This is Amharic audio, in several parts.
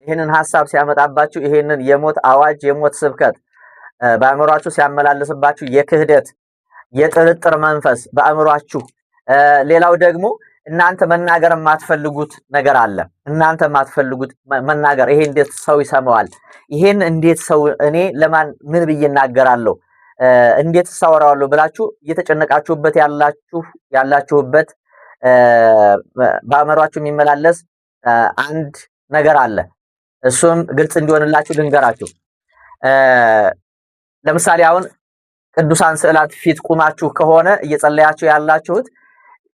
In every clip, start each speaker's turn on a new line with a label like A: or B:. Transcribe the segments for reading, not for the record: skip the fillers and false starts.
A: ይሄንን ሐሳብ ሲያመጣባችሁ ይሄንን የሞት አዋጅ የሞት ስብከት በአእምሯችሁ ሲያመላልስባችሁ የክህደት የጥርጥር መንፈስ በአእምሯችሁ ሌላው ደግሞ እናንተ መናገር የማትፈልጉት ነገር አለ። እናንተ የማትፈልጉት መናገር ይሄ እንዴት ሰው ይሰማዋል? ይሄን እንዴት ሰው እኔ ለማን ምን ብዬ እናገራለሁ? እንዴት ሳወራዋለሁ ብላችሁ እየተጨነቃችሁበት ያላችሁበት በአእምሯችሁ የሚመላለስ አንድ ነገር አለ። እሱም ግልጽ እንዲሆንላችሁ ልንገራችሁ። ለምሳሌ አሁን ቅዱሳን ስዕላት ፊት ቁማችሁ ከሆነ እየጸለያችሁ ያላችሁት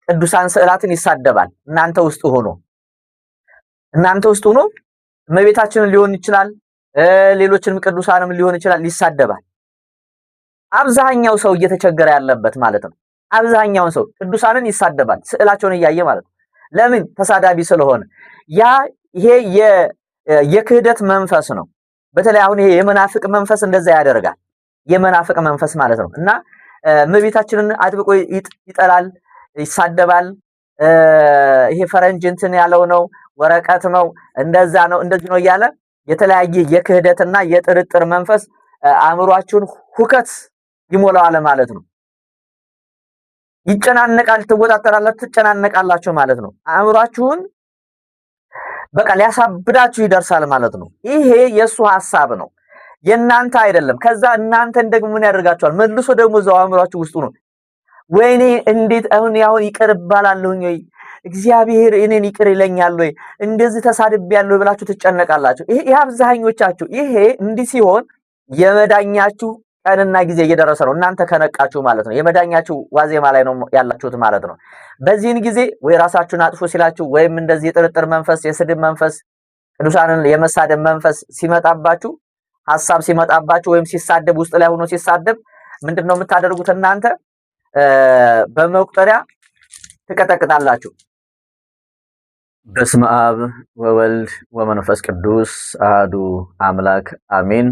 A: ቅዱሳን ስዕላትን ይሳደባል። እናንተ ውስጥ ሆኖ እመቤታችንን ሊሆን ይችላል፣ ሌሎችንም ቅዱሳንም ሊሆን ይችላል፣ ይሳደባል። አብዛኛው ሰው እየተቸገረ ያለበት ማለት ነው። አብዛኛው ሰው ቅዱሳንን ይሳደባል፣ ስዕላቸውን እያየ ማለት ነው። ለምን? ተሳዳቢ ስለሆነ። ይሄ የክህደት መንፈስ ነው። በተለይ አሁን ይሄ የመናፍቅ መንፈስ እንደዛ ያደርጋል። የመናፍቅ መንፈስ ማለት ነው። እና እመቤታችንን አጥብቆ ይጠላል፣ ይሳደባል። ይሄ ፈረንጅ እንትን ያለው ነው፣ ወረቀት ነው፣ እንደዛ ነው፣ እንደዚህ ነው እያለ የተለያየ የክህደትና የጥርጥር መንፈስ አእምሯችሁን ሁከት ይሞላዋል ማለት ነው። ይጨናነቃል፣ ትጨናነቃላችሁ ማለት ነው። አእምሯችሁን በቃ ሊያሳብዳችሁ ይደርሳል ማለት ነው። ይሄ የሱ ሐሳብ ነው፣ የናንተ አይደለም። ከዛ እናንተን ደግሞ ምን ያደርጋችኋል? መልሶ ደግሞ እዛው አእምሯችሁ ውስጥ ነው ወይኔ እንዴት አሁን ይቅር ባላለሁኝ ወይ እግዚአብሔር እኔን ይቅር ይለኛል ወይ እንደዚህ ተሳድቤያለሁ ብላችሁ ትጨነቃላችሁ። ይሄ አብዛኞቻችሁ ይሄ እንዲህ ሲሆን የመዳኛችሁ ቀንና ጊዜ እየደረሰ ነው። እናንተ ከነቃችሁ ማለት ነው። የመዳኛችሁ ዋዜማ ላይ ነው ያላችሁት ማለት ነው። በዚህን ጊዜ ወይ ራሳችሁን አጥፉ ሲላችሁ ወይም እንደዚህ የጥርጥር መንፈስ፣ የስድብ መንፈስ፣ ቅዱሳንን የመሳደብ መንፈስ ሲመጣባችሁ፣ ሐሳብ ሲመጣባችሁ ወይም ሲሳደብ ውስጥ ላይ ሆኖ ሲሳደብ ምንድነው የምታደርጉት? እናንተ በመቁጠሪያ ትቀጠቅጣላችሁ። በስመ አብ ወወልድ ወመንፈስ ቅዱስ አሐዱ አምላክ አሜን።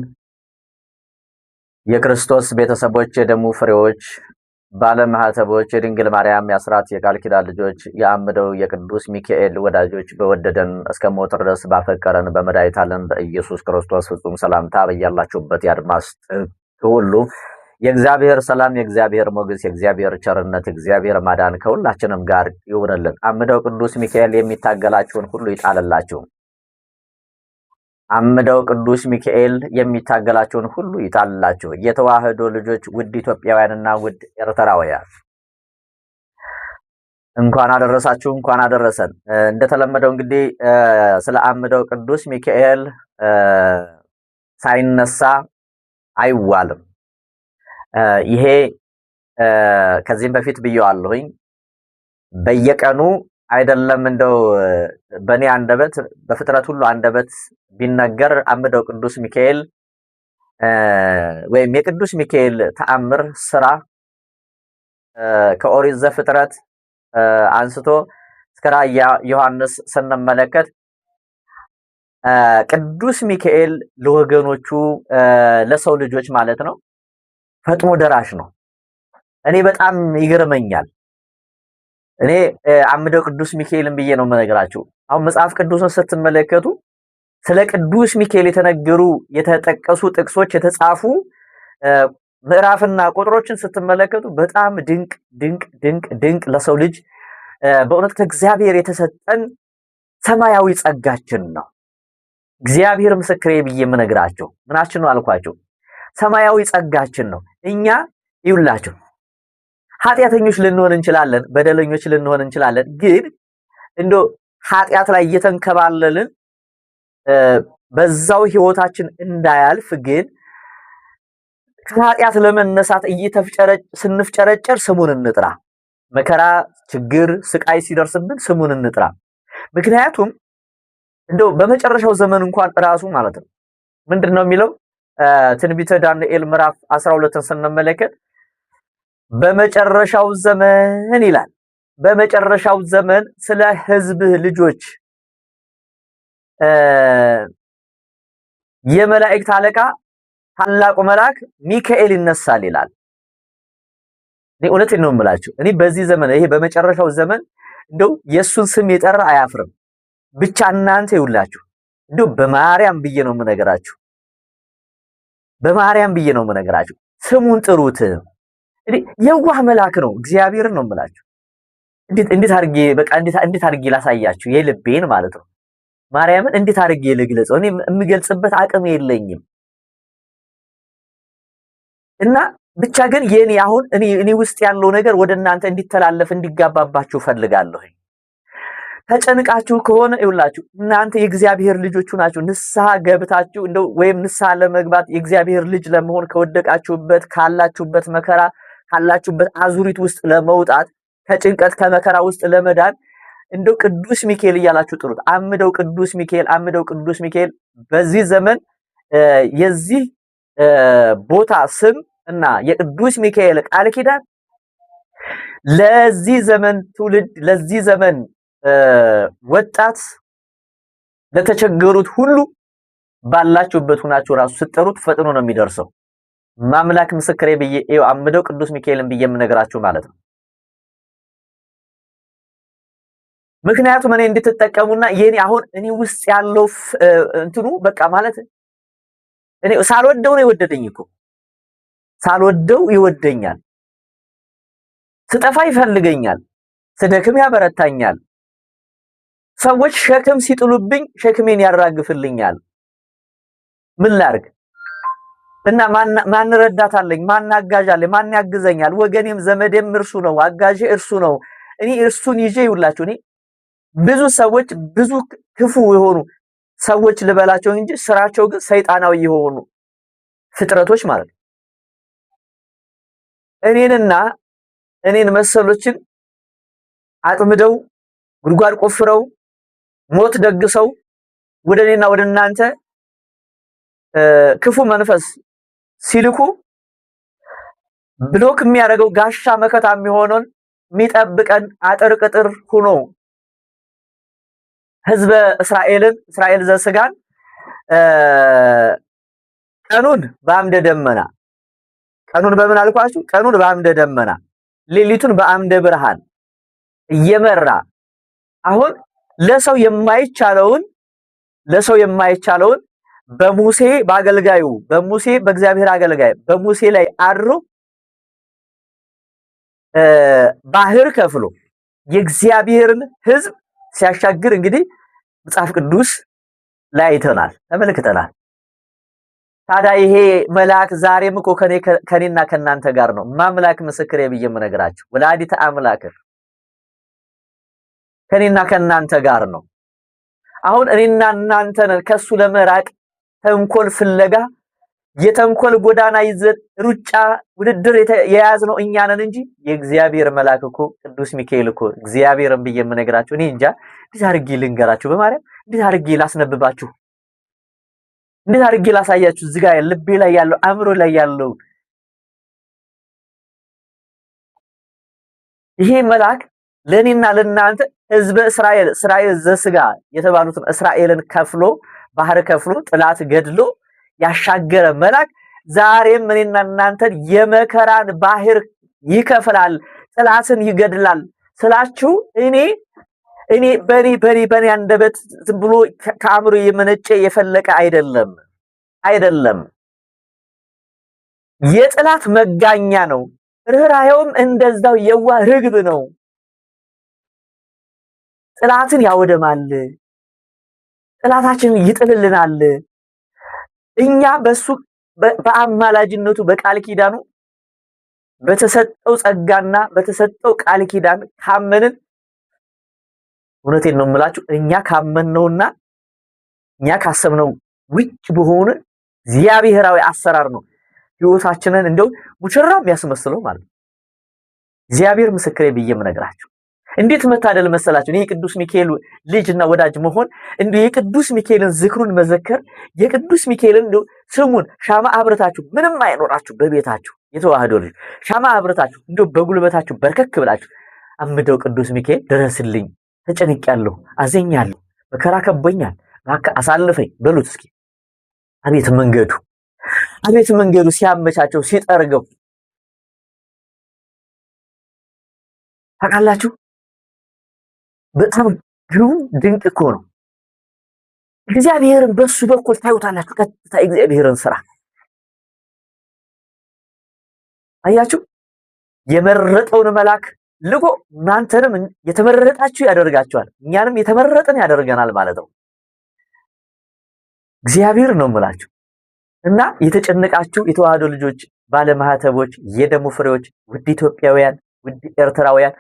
A: የክርስቶስ ቤተሰቦች፣ የደሙ ፍሬዎች፣ ባለማህተቦች፣ የድንግል ማርያም የአስራት የቃል ኪዳን ልጆች፣ የአምደው የቅዱስ ሚካኤል ወዳጆች፣ በወደደን እስከ ሞት ድረስ ባፈቀረን በመድኃኒታችን በኢየሱስ ክርስቶስ ፍጹም ሰላምታ በያላችሁበት የአድማስ ጥግ ሁሉ የእግዚአብሔር ሰላም፣ የእግዚአብሔር ሞገስ፣ የእግዚአብሔር ቸርነት፣ የእግዚአብሔር ማዳን ከሁላችንም ጋር ይሁንልን። አምደው ቅዱስ ሚካኤል የሚታገላችሁን ሁሉ ይጣልላችሁ። አምደው ቅዱስ ሚካኤል የሚታገላችሁን ሁሉ ይጣልላችሁ። የተዋህዶ ልጆች፣ ውድ ኢትዮጵያውያንና ውድ ኤርትራውያን እንኳን አደረሳችሁ፣ እንኳን አደረሰን። እንደተለመደው እንግዲህ ስለ አምደው ቅዱስ ሚካኤል ሳይነሳ አይዋልም። ይሄ ከዚህም በፊት ብየዋለሁኝ። በየቀኑ አይደለም እንደው በእኔ አንደበት በፍጥረት ሁሉ አንደበት ቢነገር አምደው ቅዱስ ሚካኤል ወይም የቅዱስ ሚካኤል ተአምር ስራ ከኦሪት ዘፍጥረት አንስቶ እስከ ራዕየ ዮሐንስ ስንመለከት ቅዱስ ሚካኤል ለወገኖቹ ለሰው ልጆች ማለት ነው ፈጥኖ ደራሽ ነው። እኔ በጣም ይገርመኛል። እኔ አምደው ቅዱስ ሚካኤልን ብዬ ነው የምነግራችሁ። አሁን መጽሐፍ ቅዱስን ስትመለከቱ ስለ ቅዱስ ሚካኤል የተነገሩ የተጠቀሱ ጥቅሶች የተጻፉ ምዕራፍና ቁጥሮችን ስትመለከቱ በጣም ድንቅ ድንቅ ድንቅ ድንቅ ለሰው ልጅ በእውነት ከእግዚአብሔር የተሰጠን ሰማያዊ ጸጋችን ነው። እግዚአብሔር ምስክሬ ብዬ የምነግራችሁ ምናችን ነው አልኳችሁ? ሰማያዊ ጸጋችን ነው። እኛ ይውላችሁ ኃጢአተኞች ልንሆን እንችላለን፣ በደለኞች ልንሆን እንችላለን። ግን እንደው ኃጢአት ላይ እየተንከባለልን በዛው ህይወታችን እንዳያልፍ ግን ከኃጢአት ለመነሳት ስንፍጨረጨር ስሙን እንጥራ። መከራ፣ ችግር፣ ስቃይ ሲደርስብን ስሙን እንጥራ። ምክንያቱም እንደው በመጨረሻው ዘመን እንኳን ራሱ ማለት ነው ምንድነው የሚለው ትንቢተ ዳንኤል ምዕራፍ 12ን ስንመለከት በመጨረሻው ዘመን ይላል። በመጨረሻው ዘመን ስለ ህዝብህ ልጆች የመላእክት አለቃ ታላቁ መልአክ ሚካኤል ይነሳል ይላል። እኔ እውነቴን ነው የምላችሁ። እኔ በዚህ ዘመን ይሄ በመጨረሻው ዘመን እንደው የሱን ስም የጠራ አያፍርም። ብቻ እናንተ ይውላችሁ እንደው በማርያም ብዬ ነው የምነግራችሁ፣ በማርያም ብዬ ነው የምነግራችሁ። ስሙን ጥሩት። የዋህ መልአክ ነው። እግዚአብሔርን ነው የምላችሁ። እንዴት አድርጌ በቃ እንዴት አድርጌ ላሳያችሁ የልቤን ማለት ነው። ማርያምን እንዴት አድርጌ ልግለጸው? እኔ የምገልጽበት አቅም የለኝም። እና ብቻ ግን የኔ አሁን እኔ ውስጥ ያለው ነገር ወደ እናንተ እንዲተላለፍ እንዲጋባባችሁ ፈልጋለሁ። ተጨንቃችሁ ከሆነ ይውላችሁ እናንተ የእግዚአብሔር ልጆቹ ናችሁ። ንስሐ ገብታችሁ እንደው ወይም ንስሐ ለመግባት የእግዚአብሔር ልጅ ለመሆን ከወደቃችሁበት ካላችሁበት መከራ ካላችሁበት አዙሪት ውስጥ ለመውጣት ከጭንቀት ከመከራ ውስጥ ለመዳን እንደው ቅዱስ ሚካኤል እያላችሁ ጥሩት። አምደው ቅዱስ ሚካኤል፣ አምደው ቅዱስ ሚካኤል። በዚህ ዘመን የዚህ ቦታ ስም እና የቅዱስ ሚካኤል ቃል ኪዳን ለዚህ ዘመን ትውልድ ለዚህ ዘመን ወጣት ለተቸገሩት ሁሉ ባላችሁበት ሆናችሁ ራሱ ስትጠሩት ፈጥኖ ነው የሚደርሰው። ማምላክ ምስክሬ ብዬ ይኸው አምደው ቅዱስ ሚካኤልን ብዬ የምነግራችሁ ማለት ነው። ምክንያቱም እኔ እንድትጠቀሙና የኔ አሁን እኔ ውስጥ ያለው እንትኑ በቃ ማለት እኔ ሳልወደው ነው የወደደኝ እኮ ሳልወደው ይወደኛል። ስጠፋ ይፈልገኛል፣ ስደክም ያበረታኛል። ሰዎች ሸክም ሲጥሉብኝ ሸክሜን ያራግፍልኛል። ምን ላርግ እና ማን ረዳታለኝ? ማን አጋዣለኝ? ማን ያግዘኛል? ወገኔም ዘመዴም እርሱ ነው፣ አጋዤ እርሱ ነው። እኔ እርሱን ይዤ ይውላችሁ እኔ ብዙ ሰዎች ብዙ ክፉ የሆኑ ሰዎች ልበላቸው እንጂ ስራቸው ግን ሰይጣናዊ የሆኑ ፍጥረቶች ማለት ነው እኔንና እኔን መሰሎችን አጥምደው ጉድጓድ ቆፍረው ሞት ደግሰው ወደኔና ወደ እናንተ ክፉ መንፈስ ሲልኩ ብሎክ የሚያደርገው ጋሻ መከታ የሚሆነን የሚጠብቀን አጥር ቅጥር ሆኖ ህዝበ እስራኤል ዘስጋን ቀኑን በአምደ ደመና ቀኑን በምን አልኳችሁ? ቀኑን በአምደ ደመና ሌሊቱን በአምደ ብርሃን እየመራ አሁን ለሰው የማይቻለውን በሙሴ በአገልጋዩ በሙሴ በእግዚአብሔር አገልጋይ በሙሴ ላይ አድሮ ባህር ከፍሎ የእግዚአብሔርን ሕዝብ ሲያሻግር እንግዲህ መጽሐፍ ቅዱስ ላይ አይተናል፣ ተመልክተናል። ታዲያ ይሄ መልአክ ዛሬም እኮ ከኔና ከናንተ ጋር ነው። ማምላክ ምስክሬ ብዬ የምነግራችሁ ወላዲተ አምላክ ከኔና ከናንተ ጋር ነው። አሁን እኔና እናንተን ከሱ ለመራቅ ተንኮል ፍለጋ የተንኮል ጎዳና ይዘን ሩጫ ውድድር የያዝነው እኛ ነን እንጂ የእግዚአብሔር መልአክ እኮ ቅዱስ ሚካኤል እኮ እግዚአብሔርን ብዬ የምነግራችሁ እኔ እንጃ እንዴት አድርጌ ልንገራችሁ፣ በማርያም እንዴት አድርጌ ላስነብባችሁ፣ እንዴት አድርጌ ላሳያችሁ። እዚህ ጋር ልቤ ላይ ያለው አእምሮ ላይ ያለው ይሄ መልአክ ለኔና ለናንተ ህዝበ እስራኤል ዘስጋ የተባሉትን እስራኤልን ከፍሎ ባህር ከፍሎ ጥላት ገድሎ ያሻገረ መልአክ ዛሬም እኔና እናንተን የመከራን ባህር ይከፍላል፣ ጥላትን ይገድላል ስላችሁ እኔ በኔ አንደበት ዝም ብሎ ከአእምሮ የመነጨ የፈለቀ አይደለም። የጥላት መጋኛ ነው። ርህራሄውም እንደዛው የዋህ ርግብ ነው። ጥላትን ያወደማል፣ ጥላታችንን ይጥልልናል። እኛ በሱ በአማላጅነቱ በቃል ኪዳኑ በተሰጠው ጸጋና በተሰጠው ቃል ኪዳን ካመንን እውነቴን ነው የምላችሁ እኛ ካመንነውና እኛ ካሰብነው ውጭ በሆነ እግዚአብሔራዊ አሰራር ነው ህይወታችንን እንደው ሙሽራ የሚያስመስለው ማለት ነው። እግዚአብሔር ምስክሬ ብዬ የምነግራችሁ እንዴት መታደል መሰላችሁ! እኔ የቅዱስ ሚካኤል ልጅና ወዳጅ መሆን እንዴ የቅዱስ ሚካኤልን ዝክሩን መዘከር የቅዱስ ሚካኤልን ስሙን ሻማ አብረታችሁ ምንም አይኖራችሁ በቤታችሁ የተዋህዶ ልጅ ሻማ አብረታችሁ እንዴ በጉልበታችሁ በርከክ ብላችሁ አምደው ቅዱስ ሚካኤል ድረስልኝ፣ ተጨንቄያለሁ፣ አዘኛለሁ፣ መከራ ከቦኛል፣ እባክህ አሳልፈኝ በሉት እስኪ። አቤት መንገዱ ሲያመቻቸው ሲጠርገው ታውቃላችሁ። በጣም ግሩም ድንቅ እኮ ነው። እግዚአብሔርን በሱ በኩል ታዩታላችሁ። ቀጥታ እግዚአብሔርን ስራ አያችሁ። የመረጠውን መልአክ ልኮ እናንተንም የተመረጣችሁ ያደርጋችኋል፣ እኛንም የተመረጠን ያደርገናል ማለት ነው። እግዚአብሔር ነው የምላችሁ። እና የተጨነቃችሁ የተዋህዶ ልጆች፣ ባለማህተቦች፣ የደሙ ፍሬዎች፣ ውድ ኢትዮጵያውያን፣ ውድ ኤርትራውያን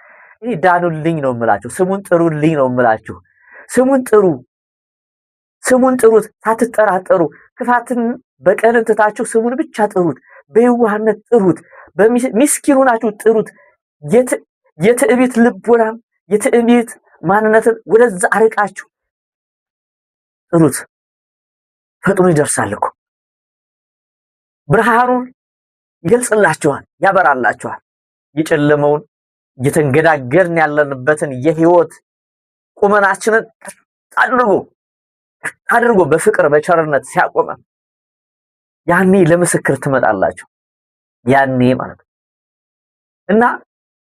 A: እኔ ዳኑልኝ ነው የምላችሁ። ስሙን ጥሩልኝ ነው የምላችሁ። ስሙን ጥሩ፣ ስሙን ጥሩት ሳትጠራጠሩ። ክፋትን በቀልን ትታችሁ ስሙን ብቻ ጥሩት። በየዋህነት ጥሩት። በሚስኪኑ ናችሁ ጥሩት። የትዕቢት ልቦናም የትዕቢት ማንነትን ወደዛ አርቃችሁ ጥሩት። ፈጥኖ ይደርሳል እኮ ብርሃኑን ይገልጽላችኋል፣ ያበራላችኋል። የጨለመውን እየተንገዳገርን ያለንበትን የህይወት ቁመናችንን አድርጎ በፍቅር በቸርነት ሲያቆመን ያኔ ለምስክር ትመጣላችሁ። ያኔ ማለት ነው። እና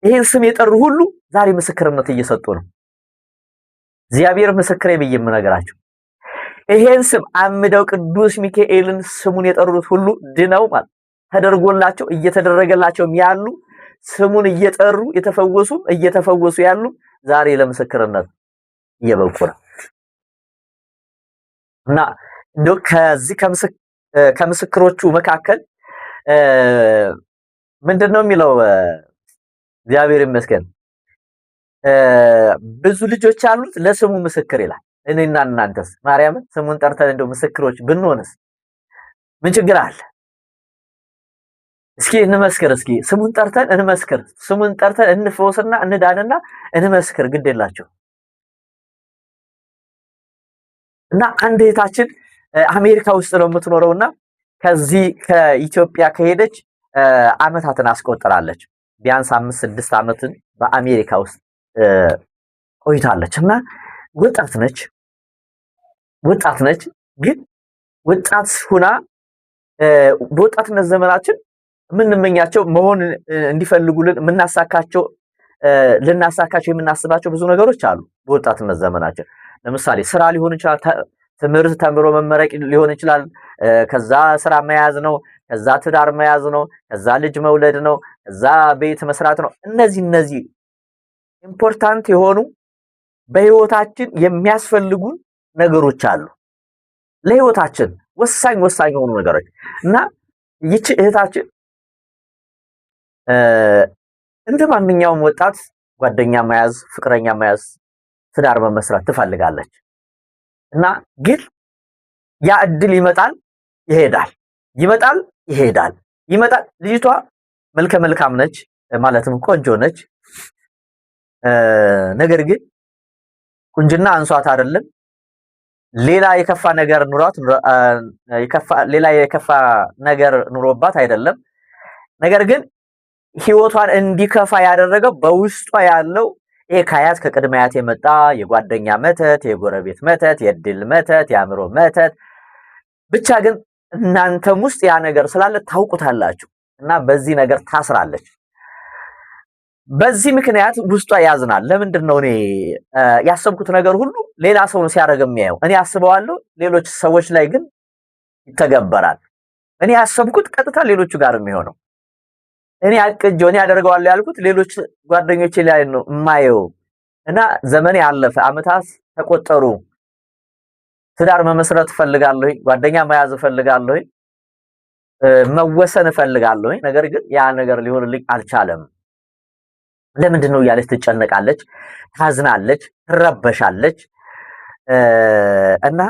A: ይሄን ስም የጠሩ ሁሉ ዛሬ ምስክርነት እየሰጡ ነው። እግዚአብሔር ምስክሬ ብዬ የምነግራችሁ ይሄን ስም አምደው ቅዱስ ሚካኤልን ስሙን የጠሩት ሁሉ ድነው ማለት ተደርጎላቸው እየተደረገላቸውም ያሉ ስሙን እየጠሩ የተፈወሱም እየተፈወሱ ያሉ ዛሬ ለምስክርነት እየበቁ ነው። እና እንደው ከዚህ ከምስክሮቹ መካከል ምንድነው የሚለው? እግዚአብሔር ይመስገን ብዙ ልጆች አሉት ለስሙ ምስክር ይላል። እኔና እናንተስ ማርያምን ስሙን ጠርተን እንደው ምስክሮች ብንሆንስ ምን ችግር አለ? እስኪ እንመስክር። እስኪ ስሙን ጠርተን እንመስክር። ስሙን ጠርተን እንፈወስና እንዳንና እንመስክር። ግድ የላቸው እና አንድ እህታችን አሜሪካ ውስጥ ነው የምትኖረውና ከዚህ ከኢትዮጵያ ከሄደች አመታትን አስቆጥራለች። ቢያንስ 5-6 አመትን በአሜሪካ ውስጥ ቆይታለች እና ወጣት ነች። ግን ወጣት ሁና በወጣትነት ዘመናችን የምንመኛቸው መሆን እንዲፈልጉልን ልናሳካቸው የምናስባቸው ብዙ ነገሮች አሉ። በወጣትነት ዘመናችን ለምሳሌ ስራ ሊሆን ይችላል፣ ትምህርት ተምሮ መመረቅ ሊሆን ይችላል፣ ከዛ ስራ መያዝ ነው፣ ከዛ ትዳር መያዝ ነው፣ ከዛ ልጅ መውለድ ነው፣ ከዛ ቤት መስራት ነው። እነዚህ ኢምፖርታንት የሆኑ በህይወታችን የሚያስፈልጉን ነገሮች አሉ። ለህይወታችን ወሳኝ የሆኑ ነገሮች እና ይቺ እህታችን እንደ ማንኛውም ወጣት ጓደኛ መያዝ፣ ፍቅረኛ መያዝ፣ ትዳር መመስረት ትፈልጋለች እና ግን ያ እድል ይመጣል ይሄዳል። ልጅቷ መልከ መልካም ነች፣ ማለትም ቆንጆ ነች። ነገር ግን ቁንጅና አንሷት አይደለም፣ ሌላ የከፋ ነገር ኑሮባት አይደለም። ነገር ግን ህይወቷን እንዲከፋ ያደረገው በውስጧ ያለው ይሄ ከአያት ከቅድመ አያት የመጣ የጓደኛ መተት፣ የጎረቤት መተት፣ የድል መተት፣ የአእምሮ መተት ብቻ ግን እናንተም ውስጥ ያ ነገር ስላለ ታውቁታላችሁ እና በዚህ ነገር ታስራለች። በዚህ ምክንያት ውስጧ ያዝናል። ለምንድን ነው እኔ ያሰብኩት ነገር ሁሉ ሌላ ሰው ነው ሲያደርግ የሚያየው? እኔ አስበዋለሁ፣ ሌሎች ሰዎች ላይ ግን ይተገበራል። እኔ ያሰብኩት ቀጥታ ሌሎቹ ጋር የሚሆነው እኔ አቅጄው እኔ ያደርገዋለሁ ያልኩት ሌሎች ጓደኞቼ ላይ ነው የማየው እና ዘመኔ ያለፈ አመታት ተቆጠሩ። ትዳር መመስረት እፈልጋለሁ፣ ጓደኛ መያዝ እፈልጋለሁ፣ መወሰን እፈልጋለሁ። ነገር ግን ያ ነገር ሊሆንልኝ አልቻለም። ለምንድን ነው እያለች ትጨነቃለች፣ ታዝናለች፣ ትረበሻለች። እና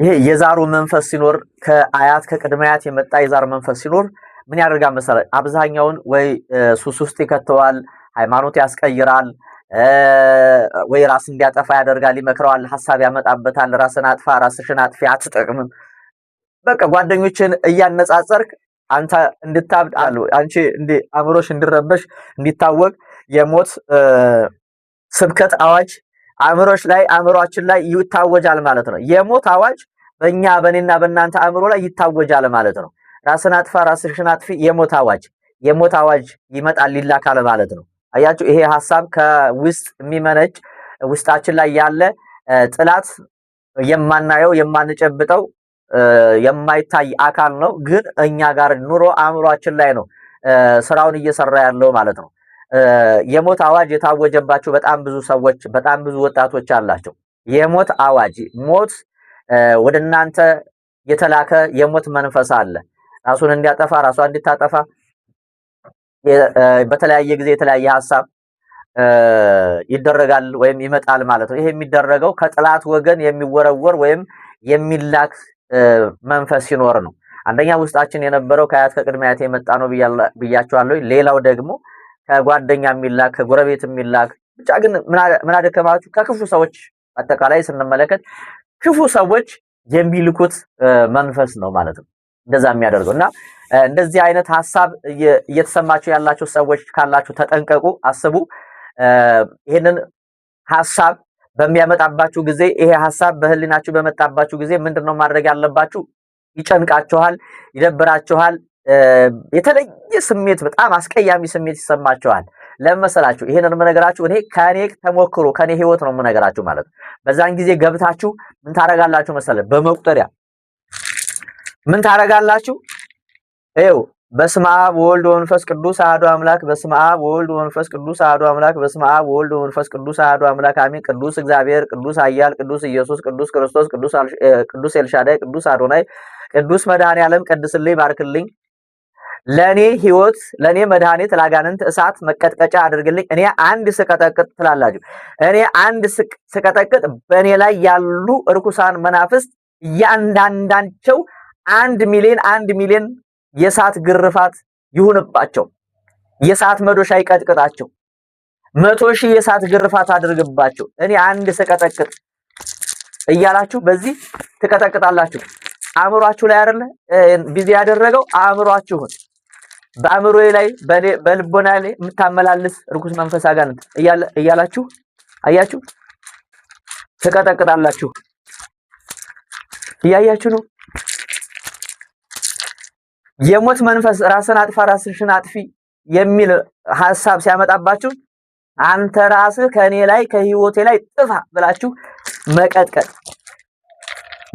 A: ይሄ የዛሩ መንፈስ ሲኖር ከአያት ከቅድመ አያት የመጣ የዛር መንፈስ ሲኖር ምን ያደርጋል መሰለህ? አብዛኛውን ወይ ሱስ ውስጥ ይከተዋል፣ ሃይማኖት ያስቀይራል፣ ወይ ራስ እንዲያጠፋ ያደርጋል፣ ይመክረዋል፣ ሐሳብ ያመጣበታል። ራስን አጥፋ፣ ራስሽን አጥፊ፣ አትጠቅምም። በቃ ጓደኞችን እያነጻጸርክ አንተ እንድታብድ አሉ አንቺ እንደ አእምሮሽ እንዲረበሽ እንዲታወቅ የሞት ስብከት አዋጅ አእምሮአችን ላይ ይታወጃል ማለት ነው። የሞት አዋጅ በእኔና በእናንተ አእምሮ ላይ ይታወጃል ማለት ነው። ራስን አጥፋ፣ ራስሽን አጥፊ፣ የሞት አዋጅ ይመጣል ይላካል ማለት ነው። አያችሁ፣ ይሄ ሐሳብ ከውስጥ የሚመነጭ ውስጣችን ላይ ያለ ጥላት የማናየው የማንጨብጠው የማይታይ አካል ነው። ግን እኛ ጋር ኑሮ አእምሯችን ላይ ነው ስራውን እየሰራ ያለው ማለት ነው። የሞት አዋጅ የታወጀባቸው በጣም ብዙ ሰዎች በጣም ብዙ ወጣቶች አላቸው። የሞት አዋጅ ሞት ወደ እናንተ የተላከ የሞት መንፈስ አለ። ራሱን እንዲያጠፋ ራሷን እንድታጠፋ በተለያየ ጊዜ የተለያየ ሐሳብ ይደረጋል ወይም ይመጣል ማለት ነው። ይሄ የሚደረገው ከጥላት ወገን የሚወረወር ወይም የሚላክ መንፈስ ሲኖር ነው። አንደኛ ውስጣችን የነበረው ከአያት ከቅድመ አያት የመጣ ነው ብያቸዋለሁ። ሌላው ደግሞ ከጓደኛ የሚላክ ከጎረቤት የሚላክ ብቻ ግን ምን አደከማችሁ ከክፉ ሰዎች አጠቃላይ ስንመለከት ክፉ ሰዎች የሚልኩት መንፈስ ነው ማለት ነው እንደዛ የሚያደርገው እና እንደዚህ አይነት ሐሳብ እየተሰማችሁ ያላችሁ ሰዎች ካላችሁ ተጠንቀቁ፣ አስቡ። ይሄንን ሐሳብ በሚያመጣባችሁ ጊዜ ይሄ ሐሳብ በህሊናችሁ በመጣባችሁ ጊዜ ምንድነው ማድረግ ያለባችሁ? ይጨንቃችኋል፣ ይደብራችኋል፣ የተለየ ስሜት በጣም አስቀያሚ ስሜት ይሰማችኋል። ለምን መሰላችሁ? ይሄንን የምነግራችሁ እኔ ከኔ ተሞክሮ ከኔ ህይወት ነው የምነግራችሁ ማለት ነው። በዛን ጊዜ ገብታችሁ ምን ታረጋላችሁ መሰለ? በመቁጠሪያ ምን ታረጋላችሁ? ይኸው በስመ አብ ወወልድ ወመንፈስ ቅዱስ አሐዱ አምላክ፣ በስመ አብ ወወልድ ወመንፈስ ቅዱስ አሐዱ አምላክ፣ በስመ አብ ወወልድ ወመንፈስ ቅዱስ አሐዱ አምላክ አሜን። ቅዱስ እግዚአብሔር፣ ቅዱስ ኃያል፣ ቅዱስ ኢየሱስ፣ ቅዱስ ክርስቶስ፣ ቅዱስ ኤልሻዳይ፣ ቅዱስ አዶናይ፣ ቅዱስ መድኃኔዓለም ቀድስልኝ፣ ባርክልኝ፣ ለኔ ህይወት፣ ለኔ መድኃኒት፣ ለአጋንንት እሳት መቀጥቀጫ አድርግልኝ። እኔ አንድ ስቀጠቅጥ ትላላችሁ። እኔ አንድ ስቀጠቅጥ በእኔ ላይ ያሉ እርኩሳን መናፍስት እያንዳንዳቸው 1 ሚሊዮን የእሳት ግርፋት ይሁንባቸው፣ የእሳት መዶሻ ይቀጥቅጣቸው፣ 100,000 የእሳት ግርፋት አድርግባቸው። እኔ አንድ ስቀጠቅጥ እያላችሁ በዚህ ትቀጠቅጣላችሁ። አእምሯችሁ ላይ አይደለ ቢዚ ያደረገው አእምሯችሁን በአእምሮዬ ላይ በልቦና ላይ የምታመላልስ ርኩስ መንፈስ አጋንንት እያላችሁ አያችሁ ትቀጠቅጣላችሁ። እያያችሁ ነው። የሞት መንፈስ ራስን አጥፋ ራስሽን አጥፊ የሚል ሐሳብ ሲያመጣባችሁ አንተ ራስህ ከኔ ላይ ከህይወቴ ላይ ጥፋ ብላችሁ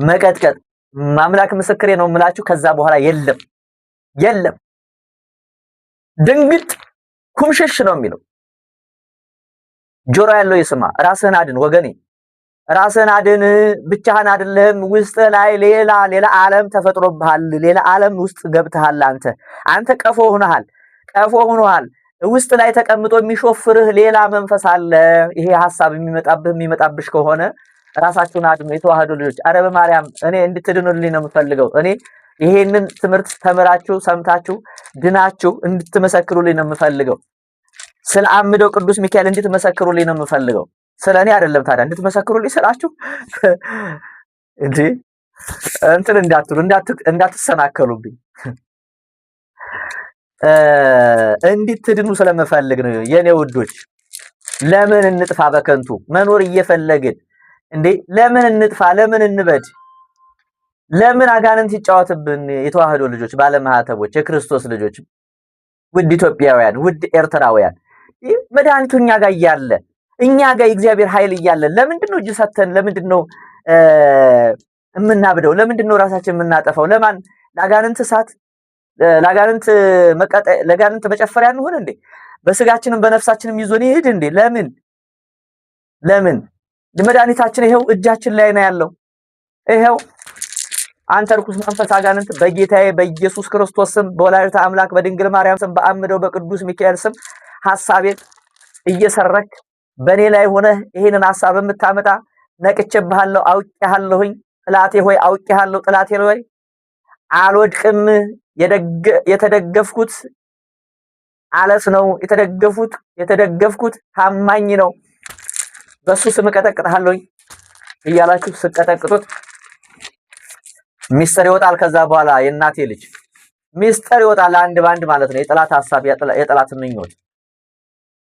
A: መቀጥቀጥ ማምላክ ምስክሬ ነው የምላችሁ። ከዛ በኋላ የለም ድንግጥ ኩምሽሽ ነው የሚለው። ጆሮ ያለው ይስማ። ራስህን አድን ወገኔ፣ ራስህን አድን። ብቻህን አይደለም፣ ውስጥ ላይ ሌላ ዓለም ተፈጥሮብሃል። ሌላ ዓለም ውስጥ ገብተሃል። አንተ ቀፎ ሆነሃል። ውስጥ ላይ ተቀምጦ የሚሾፍርህ ሌላ መንፈስ አለ። ይሄ ሐሳብ የሚመጣብሽ ከሆነ ራሳችሁን አድኑ። የተዋህዶ ልጆች፣ አረ በማርያም እኔ እንድትድኑልኝ ነው የምፈልገው። እኔ ይሄንን ትምህርት ተምራችሁ ሰምታችሁ ድናችሁ እንድትመሰክሩልኝ ነው የምፈልገው። ስለ አምደው ቅዱስ ሚካኤል እንድትመሰክሩልኝ ነው የምፈልገው። ስለኔ አይደለም ታዲያ እንድትመሰክሩልኝ ስላችሁ እንዴ እንትን እንዳትሰናከሉብኝ እንድትድኑ ስለምፈልግ ነው የኔ ውዶች። ለምን እንጥፋ በከንቱ መኖር እየፈለግን እንዴ? ለምን እንጥፋ? ለምን እንበድ? ለምን አጋንንት ይጫወትብን? የተዋህዶ ልጆች፣ ባለማህተቦች፣ የክርስቶስ ልጆች፣ ውድ ኢትዮጵያውያን፣ ውድ ኤርትራውያን መድኃኒቱ እኛ ጋር እያለ እኛ ጋር የእግዚአብሔር ኃይል እያለ ለምንድነው እጅ ሰተን ለምንድነው የምናብደው? ለምንድነው ራሳችን የምናጠፋው? ለማን? ለአጋንንት እሳት፣ ለአጋንንት መጨፈሪያ እንሆን እንዴ? በስጋችንም በነፍሳችንም ይዞን ይሄድ እንዴ? ለምን? መድኃኒታችን ይሄው እጃችን ላይ ነው ያለው። ይሄው አንተ ርኩስ መንፈስ አጋንንት በጌታዬ በኢየሱስ ክርስቶስ ስም በወላዲተ አምላክ በድንግል ማርያም ስም በአምደው በቅዱስ ሚካኤል ስም ሐሳቤን እየሰረክ በኔ ላይ ሆነ ይሄንን ሐሳብ የምታመጣ ነቅቼብሃለሁ፣ አውቄሃለሁኝ። ጥላቴ ሆይ አውቄሃለሁ። ጥላቴ ሆይ አልወድቅም። የተደገፍኩት አለት ነው። የተደገፍኩት ታማኝ ነው። በሱ ስም ቀጠቅጥሃለሁኝ እያላችሁ ስቀጠቅጡት ሚስጥር ይወጣል። ከዛ በኋላ የእናቴ ልጅ ሚስጥር ይወጣል አንድ ባንድ ማለት ነው። የጠላት ሐሳብ፣ የጠላት ምኞት፣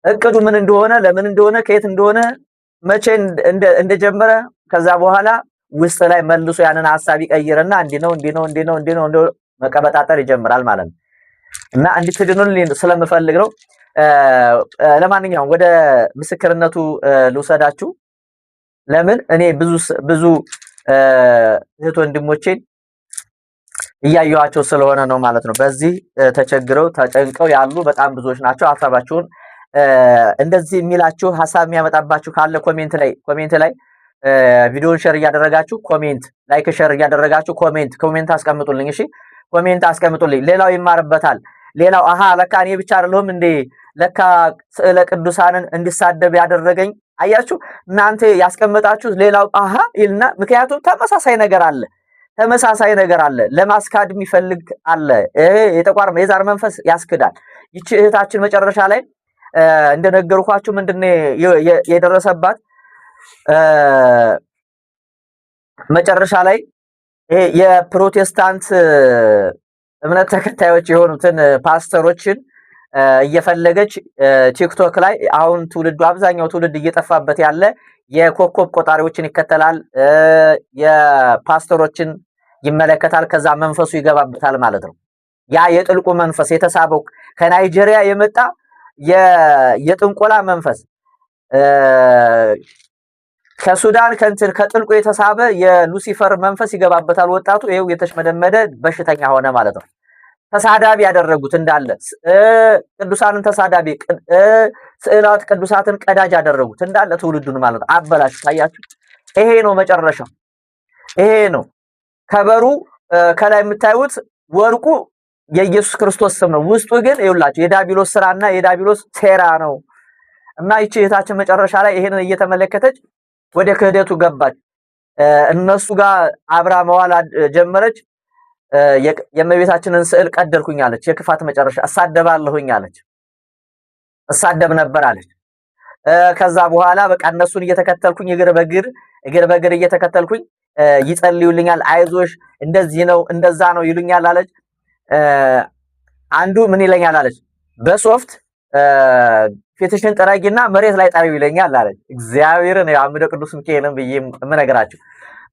A: እቅዱ ምን እንደሆነ፣ ለምን እንደሆነ፣ ከየት እንደሆነ፣ መቼ እንደጀመረ ከዛ በኋላ ውስጥ ላይ መልሶ ያንን ሐሳብ ይቀይርና እንዲህ ነው መቀበጣጠር ይጀምራል ማለት ነው። እና እንድትድኑልኝ ስለምፈልግ ነው። ለማንኛውም ወደ ምስክርነቱ ልውሰዳችሁ። ለምን እኔ ብዙ እህት ወንድሞቼን እያየኋቸው ስለሆነ ነው ማለት ነው። በዚህ ተቸግረው ተጨንቀው ያሉ በጣም ብዙዎች ናቸው። ሀሳባችሁን እንደዚህ የሚላችሁ ሀሳብ የሚያመጣባችሁ ካለ ኮሜንት ላይ ቪዲዮን ሼር እያደረጋችሁ ላይክ ሼር እያደረጋችሁ ኮሜንት አስቀምጡልኝ። እሺ ኮሜንት አስቀምጡልኝ። ሌላው ይማርበታል። ሌላው አሃ ለካ እኔ ብቻ አይደለሁም እንዴ ለካ ስዕለ ቅዱሳንን እንዲሳደብ ያደረገኝ አያችሁ እናንተ ያስቀመጣችሁ ሌላው አሃ ይልና ምክንያቱም ተመሳሳይ ነገር አለ ለማስካድ የሚፈልግ አለ። የጠቋር የዛር መንፈስ ያስክዳል። ይቺ እህታችን መጨረሻ ላይ እንደነገርኳችሁ ምንድነው የደረሰባት መጨረሻ ላይ ይሄ የፕሮቴስታንት እምነት ተከታዮች የሆኑትን ፓስተሮችን እየፈለገች ቲክቶክ ላይ አሁን አብዛኛው ትውልድ እየጠፋበት ያለ የኮከብ ቆጣሪዎችን ይከተላል፣ የፓስተሮችን ይመለከታል። ከዛ መንፈሱ ይገባበታል ማለት ነው። ያ የጥልቁ መንፈስ የተሳበው ከናይጄሪያ የመጣ የጥንቆላ መንፈስ ከሱዳን ከጥልቁ የተሳበ የሉሲፈር መንፈስ ይገባበታል። ወጣቱ ይሄው የተሽመደመደ በሽተኛ ሆነ ማለት ነው። ተሳዳቢ ያደረጉት እንዳለ ቅዱሳንን ተሳዳቢ ስዕላት ቅዱሳትን ቀዳጅ ያደረጉት እንዳለ ትውልዱን ማለት ነው። አበላሹ። ታያችሁ። ይሄ ነው መጨረሻው። ይሄ ነው ከበሩ ከላይ የምታዩት ወርቁ የኢየሱስ ክርስቶስ ስም ነው። ውስጡ ግን ይኸውላችሁ የዳቢሎስ ስራና የዳቢሎስ ሴራ ነው። እና ይቺ እህታችን መጨረሻ ላይ ይሄንን እየተመለከተች ወደ ክህደቱ ገባች። እነሱ ጋር አብራ መዋል ጀመረች። የእመቤታችንን ስዕል ቀደልኩኝ አለች። የክፋት መጨረሻ እሳደባለሁኝ አለች። እሳደብ ነበር አለች። ከዛ በኋላ በቃ እነሱን እየተከተልኩኝ እግር በእግር እየተከተልኩኝ ይጸልዩልኛል፣ አይዞሽ እንደዚህ ነው እንደዛ ነው ይሉኛል አለች። አንዱ ምን ይለኛል አለች፣ በሶፍት ፊትሽን ጥረጊና መሬት ላይ ጣቢው ይለኛል አለች። እግዚአብሔርን አምደ ቅዱስ ሚካኤልን ብዬ የምነግራችሁ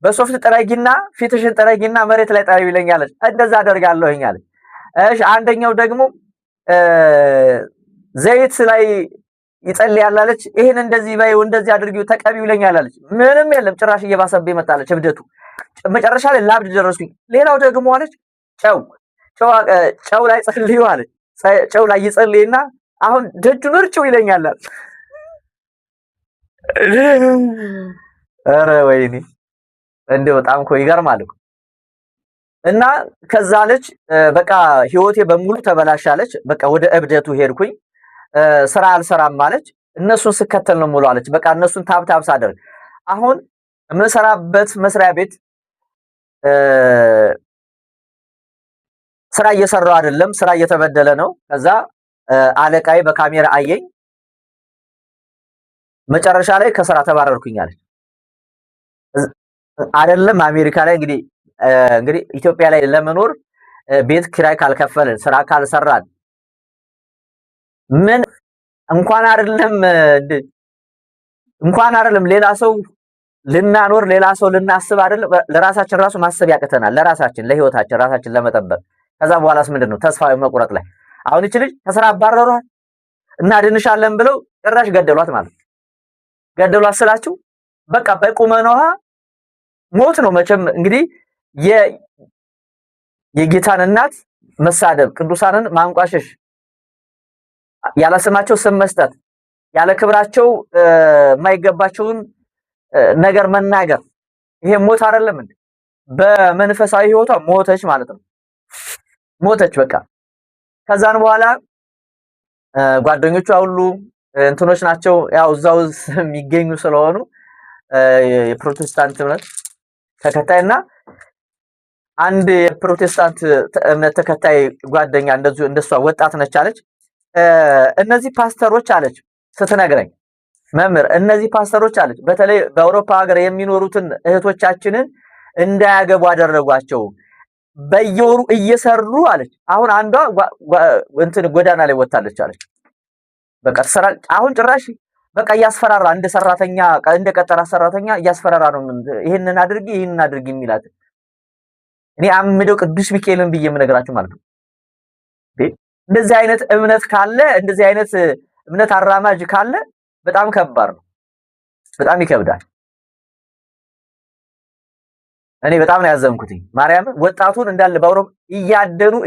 A: በሶፍት ጥረጊና ፊትሽን ጥረጊና መሬት ላይ ጣቢው ይለኛል አለች። እንደዛ አደርጋለሁኝ አለች። እሺ አንደኛው ደግሞ ዘይት ላይ ይጸልያል አለች። ይሄን እንደዚህ ባይው እንደዚህ አድርጊው ተቀቢው ይለኛል አለች። ምንም የለም ጭራሽ እየባሰብኝ መጣለች እብደቱ። መጨረሻ ላይ ላብድ ደረስኩኝ። ሌላው ደግሞ አለች ጨው ላይ ጸልዩ አለች። ጨው ላይ ይጸልይና አሁን ደጁን እርጭው ይለኛል አለች። ኧረ ወይኔ እንደው በጣም እኮ ይገርማል እኮ። እና ከዛ አለች በቃ ህይወቴ በሙሉ ተበላሻለች። በቃ ወደ እብደቱ ሄድኩኝ። ስራ አልሰራም አለች። እነሱን ስከተል ነው ሙሉ አለች። በቃ እነሱን ታብታብ ሳደርግ አሁን የምሰራበት መስሪያ ቤት ስራ እየሰራው አይደለም፣ ስራ እየተበደለ ነው። ከዛ አለቃይ በካሜራ አየኝ። መጨረሻ ላይ ከስራ ተባረርኩኝ አለች። አይደለም አሜሪካ ላይ እንግዲህ ኢትዮጵያ ላይ ለመኖር ቤት ኪራይ ካልከፈልን ስራ ካልሰራን ምን እንኳን አይደለም ሌላ ሰው ልናኖር ሌላ ሰው ልናስብ አይደለም ለራሳችን ራሱ ማሰብ ያቅተናል። ለራሳችን ለህይወታችን ራሳችን ለመጠበቅ ከዛ በኋላስ ምንድነው ተስፋ መቁረጥ ላይ አሁን እቺ ልጅ ከስራ አባረሯት እና ድንሻለን ብለው ጭራሽ ገደሏት ማለት ገደሏት ስላችሁ በቃ በቁመናዋ ሞት ነው። መቼም እንግዲህ የጌታን እናት መሳደብ፣ ቅዱሳንን ማንቋሸሽ፣ ያለ ስማቸው ስም መስጠት፣ ያለ ክብራቸው የማይገባቸውን ነገር መናገር ይሄ ሞት አይደለም እንዴ? በመንፈሳዊ ህይወቷ ሞተች ማለት ነው። ሞተች በቃ። ከዛን በኋላ ጓደኞቿ ሁሉ እንትኖች ናቸው ያው እዛው የሚገኙ ስለሆኑ የፕሮቴስታንት እምነት ተከታይና አንድ የፕሮቴስታንት እምነት ተከታይ ጓደኛ እንደሷ ወጣት ነች አለች። እነዚህ ፓስተሮች አለች ስትነግረኝ መምህር እነዚህ ፓስተሮች አለች በተለይ በአውሮፓ ሀገር የሚኖሩትን እህቶቻችንን እንዳያገቡ አደረጓቸው። በየወሩ እየሰሩ አለች። አሁን አንዷ እንትን ጎዳና ላይ ወጣለች አለች። በቃ አሁን ጭራሽ በቃ እያስፈራራ እንደ ሰራተኛ እንደ ቀጠራ ሰራተኛ እያስፈራራ ነው። ይሄንን አድርጊ የሚላት እኔ አምደው ቅዱስ ሚካኤልን ብዬ የምነግራችሁ ማለት ነው። እንደዚህ አይነት እምነት ካለ እንደዚህ አይነት እምነት አራማጅ ካለ በጣም ከባድ ነው። በጣም ይከብዳል። እኔ በጣም ነው ያዘንኩት። ማርያምን ወጣቱን እንዳለ በአውሮፓ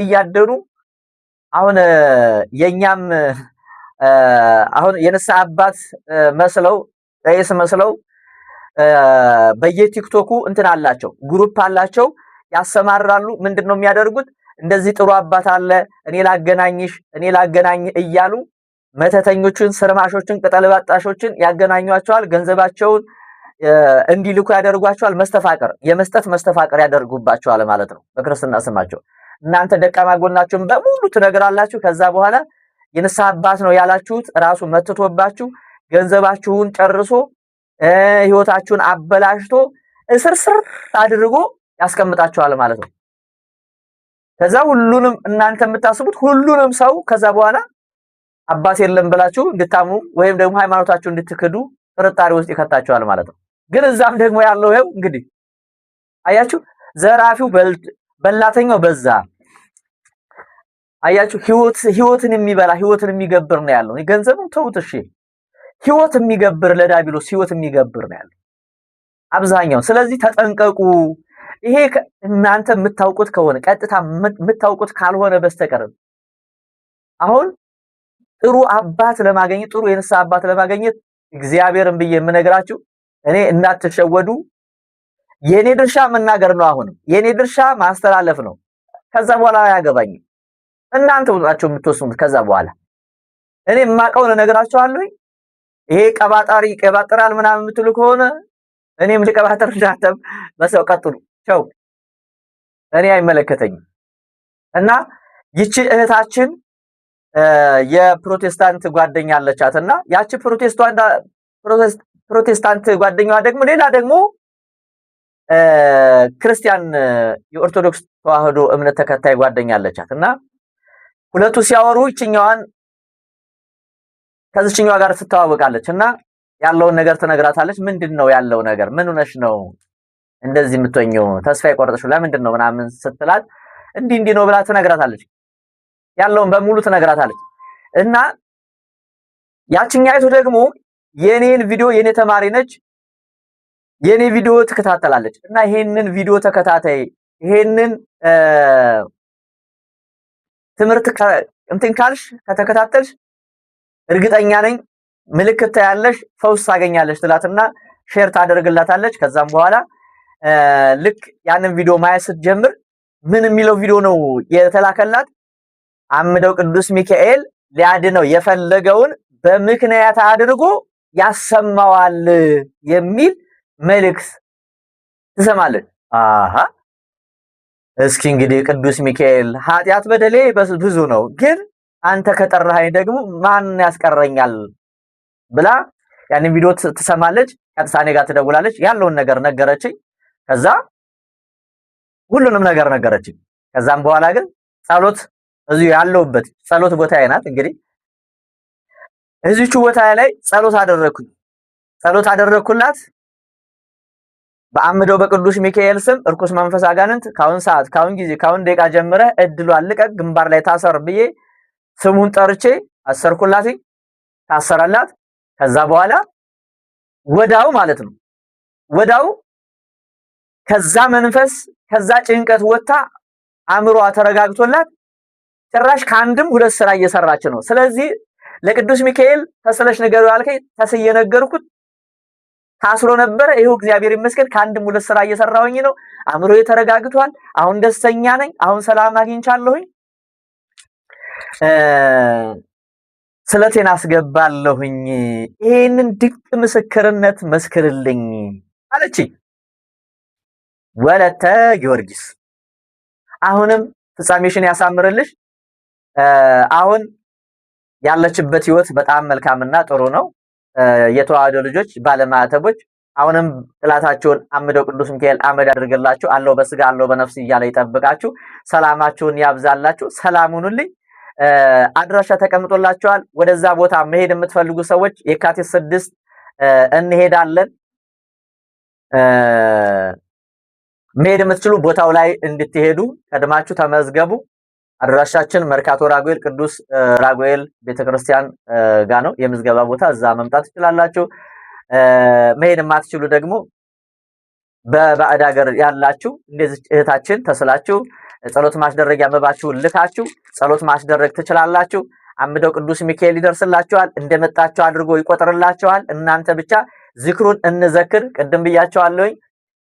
A: እያደኑ አሁን የኛም አሁን የንስሐ አባት መስለው ቄስ መስለው በየቲክቶኩ እንትን አላቸው፣ ግሩፕ አላቸው፣ ያሰማራሉ። ምንድነው የሚያደርጉት? እንደዚህ ጥሩ አባት አለ እኔ ላገናኝ እያሉ መተተኞችን፣ ስርማሾችን፣ ቅጠልባጣሾችን ያገናኟቸዋል። ገንዘባቸውን እንዲልኩ ያደርጓቸዋል። የመስጠት መስተፋቀር ያደርጉባቸዋል ማለት ነው በክርስትና ስማቸው። እናንተ ደካማ ጎናችሁን በሙሉ ትነግራላችሁ። ከዛ በኋላ የንስሐ አባት ነው ያላችሁት ራሱ መትቶባችሁ ገንዘባችሁን ጨርሶ ህይወታችሁን አበላሽቶ እስርስር አድርጎ ያስቀምጣችኋል ማለት ነው። ከዛ ሁሉንም እናንተ የምታስቡት ሁሉንም ሰው ከዛ በኋላ አባት የለም ብላችሁ እንድታምኑ ወይም ደግሞ ሃይማኖታችሁ እንድትክዱ ጥርጣሬ ውስጥ ይከታችኋል ማለት ነው። ግን እዛም ደግሞ ያለው ይኸው እንግዲህ አያችሁ፣ ዘራፊው በላተኛው በዛ። አያችሁ፣ ህይወትን የሚበላ ህይወትን የሚገብር ነው ያለው። ገንዘቡን ተውት እሺ፣ ህይወት የሚገብር ለዳቢሎስ ህይወት የሚገብር ነው ያለው አብዛኛው። ስለዚህ ተጠንቀቁ። ይሄ እናንተ የምታውቁት ከሆነ ቀጥታ የምታውቁት ካልሆነ በስተቀር አሁን ጥሩ አባት ለማግኘት ጥሩ የንስሐ አባት ለማግኘት እግዚአብሔርን ብዬ የምነግራችሁ እኔ እንዳትሸወዱ። የኔ ድርሻ መናገር ነው። አሁንም የኔ ድርሻ ማስተላለፍ ነው። ከዛ በኋላ አያገባኝም። እናንተ ወጣችሁ የምትወስኑት ከዛ በኋላ እኔ የማውቀውን እነግራችኋለሁ። ይሄ ቀባጣሪ ቀባጥራል ምናምን የምትሉ ከሆነ እኔም ልቀባጥር እንዳተም በሰው ቀጥሉ ቻው፣ እኔ አይመለከተኝም። እና ይቺ እህታችን የፕሮቴስታንት ጓደኛ አለቻትና ያቺ ፕሮቴስታንት ጓደኛዋ ደግሞ ሌላ ደግሞ ክርስቲያን የኦርቶዶክስ ተዋህዶ እምነት ተከታይ ጓደኛ አለቻትና ሁለቱ ሲያወሩ ይችኛዋን ከዚህኛዋ ጋር ትተዋወቃለች እና ያለውን ነገር ትነግራታለች። ምንድነው ያለው ነገር? ምን ሆነሽ ነው እንደዚህ የምትወኘው? ተስፋ የቆረጥሽው ለምንድን ነው ምናምን ስትላት እንዲህ ነው ብላ ትነግራታለች። ያለውን በሙሉ ትነግራታለች። እና ያችኛይቱ ደግሞ የኔን ቪዲዮ የኔ ተማሪ ነች፣ የኔ ቪዲዮ ትከታተላለች እና ይሄንን ቪዲዮ ተከታታይ ይሄንን ትምህርት እንትን ካልሽ ከተከታተልሽ እርግጠኛ ነኝ ምልክት ታያለሽ፣ ፈውስ ታገኛለሽ ትላትና ሼር ታደርግላታለች። ከዛም በኋላ ልክ ያንን ቪዲዮ ማየት ስትጀምር ምን የሚለው ቪዲዮ ነው የተላከላት? አምደው ቅዱስ ሚካኤል ሊያድነው የፈለገውን በምክንያት አድርጎ ያሰማዋል የሚል መልእክት ትሰማለች። አሃ እስኪ እንግዲህ ቅዱስ ሚካኤል ኃጢአት በደሌ ብዙ ነው፣ ግን አንተ ከጠራኸኝ ደግሞ ማን ያስቀረኛል ብላ ያንን ቪዲዮ ትሰማለች። ቀጥታ እኔ ጋር ትደውላለች። ያለውን ነገር ነገረችኝ። ከዛ ሁሉንም ነገር ነገረችኝ። ከዛም በኋላ ግን ጸሎት እዚሁ ያለውበት ጸሎት ቦታዬ ናት። እንግዲህ እዚቹ ቦታ ላይ ጸሎት አደረኩላት። በአምደው በቅዱስ ሚካኤል ስም እርኩስ መንፈስ አጋንንት ካሁን ሰዓት ካሁን ጊዜ ካሁን ደቂቃ ጀምረህ እድሉ አልቀቅ፣ ግንባር ላይ ታሰር ብዬ ስሙን ጠርቼ አሰርኩላት። ታሰረላት። ከዛ በኋላ ወዳው ማለት ነው ወዳው ከዛ መንፈስ ከዛ ጭንቀት ወጣ አእምሮዋ ተረጋግቶላት ጭራሽ ከአንድም ሁለት ስራ እየሰራች ነው። ስለዚህ ለቅዱስ ሚካኤል ተስለሽ ነገሩ ያልከኝ ተስዬ ነገርኩት። ታስሮ ነበረ። ይሄው እግዚአብሔር ይመስገን ከአንድም ሁለት ስራ እየሰራሁኝ ነው። አእምሮዬ ተረጋግቷል። አሁን ደስተኛ ነኝ። አሁን ሰላም አግኝቻለሁኝ። ስለቴን አስገባለሁኝ። ይሄንን ድንቅ ምስክርነት መስክርልኝ አለችኝ። ወለተ ጊዮርጊስ አሁንም ፍጻሜሽን ያሳምርልሽ። አሁን ያለችበት ህይወት በጣም መልካምና ጥሩ ነው። የተዋህዶ ልጆች ባለማዕተቦች አሁንም ጥላታቸውን አምደው ቅዱስ ሚካኤል አመድ አድርገላችሁ አለው በስጋ አለው በነፍስ እያለ ይጠብቃችሁ፣ ሰላማችሁን ያብዛላችሁ። ሰላሙንልኝ አድራሻ ተቀምጦላችኋል። ወደዛ ቦታ መሄድ የምትፈልጉ ሰዎች የካቲት 6 እንሄዳለን። መሄድ የምትችሉ ቦታው ላይ እንድትሄዱ ቀድማችሁ ተመዝገቡ። አድራሻችን መርካቶ ራጉኤል ቅዱስ ራጉኤል ቤተክርስቲያን ጋር ነው የምዝገባ ቦታ። እዛ መምጣት ትችላላችሁ። መሄድ የማትችሉ ደግሞ በባዕድ ሀገር ያላችሁ እንደዚህ እህታችን ተስላችሁ ጸሎት ማስደረጊያ መባችሁን ልካችሁ ጸሎት ማስደረግ ትችላላችሁ። አምደው ቅዱስ ሚካኤል ይደርስላችኋል። እንደመጣችሁ አድርጎ ይቆጥርላችኋል። እናንተ ብቻ ዝክሩን እንዘክር። ቅድም ብያችኋለሁ።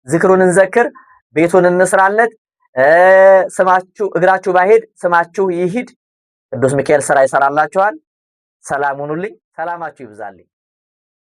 A: ዝክሩን እንዘክር፣ ቤቱን እንስራለት። ስማችሁ እግራችሁ ባይሄድ ስማችሁ ይሂድ። ቅዱስ ሚካኤል ስራ ይሰራላችኋል። ሰላም ሁኑልኝ። ሰላማችሁ ይብዛልኝ።